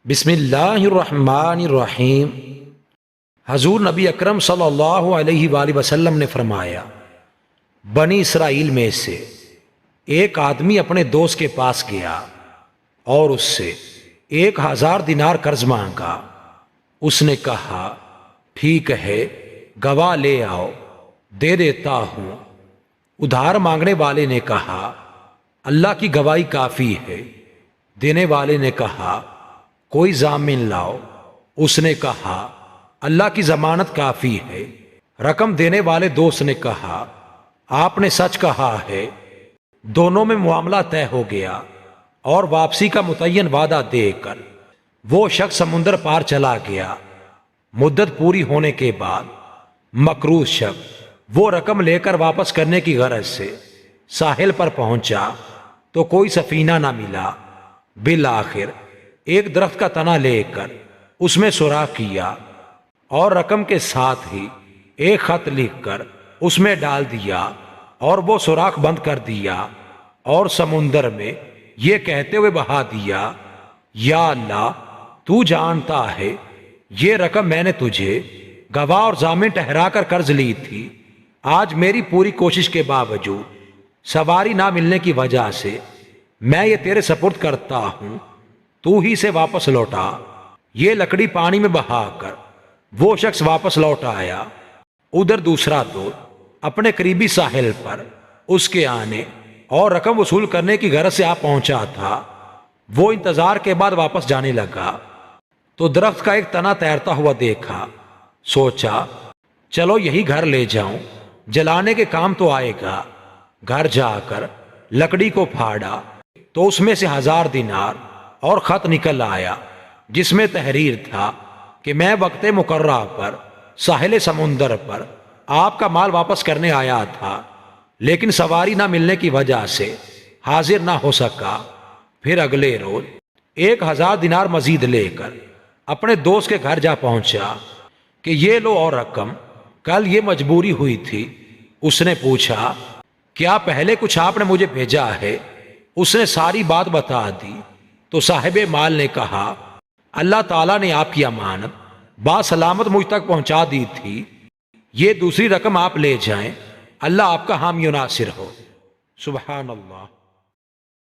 بسم اللہ الرحمن الرحیم۔ حضور نبی اکرم صلی اللہ علیہ وآلہ وسلم نے فرمایا، بنی اسرائیل میں سے ایک آدمی اپنے دوست کے پاس گیا اور اس سے 1000 دینار قرض مانگا۔ اس نے کہا، ٹھیک ہے، گواہ لے آؤ، دے دیتا ہوں۔ ادھار مانگنے والے نے کہا، اللہ کی گواہی کافی ہے۔ دینے والے نے کہا، کوئی ضامن لاؤ۔ اس نے کہا، اللہ کی ضمانت کافی ہے۔ رقم دینے والے دوست نے کہا، آپ نے سچ کہا ہے۔ دونوں میں معاملہ طے ہو گیا اور واپسی کا متعین وعدہ دے کر وہ شخص سمندر پار چلا گیا۔ مدت پوری ہونے کے بعد مقروض شخص وہ رقم لے کر واپس کرنے کی غرض سے ساحل پر پہنچا تو کوئی سفینہ نہ ملا۔ بالآخر ایک درخت کا تنا لے کر اس میں سوراخ کیا اور رقم کے ساتھ ہی ایک خط لکھ کر اس میں ڈال دیا اور وہ سوراخ بند کر دیا اور سمندر میں یہ کہتے ہوئے بہا دیا، یا اللہ، تو جانتا ہے یہ رقم میں نے تجھے گواہ اور ضامن ٹھہرا کر قرض لی تھی۔ آج میری پوری کوشش کے باوجود سواری نہ ملنے کی وجہ سے میں یہ تیرے سپرد کرتا ہوں، تو ہی سے واپس لوٹا۔ یہ لکڑی پانی میں بہا کر وہ شخص واپس لوٹ آیا۔ ادھر دوسرا دوست اپنے قریبی ساحل پر اس کے آنے اور رقم وصول کرنے کی غرض سے آ پہنچا تھا۔ وہ انتظار کے بعد واپس جانے لگا تو درخت کا ایک تنا تیرتا ہوا دیکھا۔ سوچا، چلو یہی گھر لے جاؤں، جلانے کے کام تو آئے گا۔ گھر جا کر لکڑی کو پھاڑا تو اس میں سے 1000 دینار اور خط نکل آیا، جس میں تحریر تھا کہ میں وقت مقررہ پر ساحل سمندر پر آپ کا مال واپس کرنے آیا تھا، لیکن سواری نہ ملنے کی وجہ سے حاضر نہ ہو سکا۔ پھر اگلے روز 1000 دینار مزید لے کر اپنے دوست کے گھر جا پہنچا کہ یہ لو اور رقم، کل یہ مجبوری ہوئی تھی۔ اس نے پوچھا، کیا پہلے کچھ آپ نے مجھے بھیجا ہے؟ اس نے ساری بات بتا دی تو صاحب مال نے کہا، اللہ تعالیٰ نے آپ کی امانت باسلامت مجھ تک پہنچا دی تھی۔ یہ دوسری رقم آپ لے جائیں، اللہ آپ کا حامی و ناصر ہو۔ سبحان اللہ۔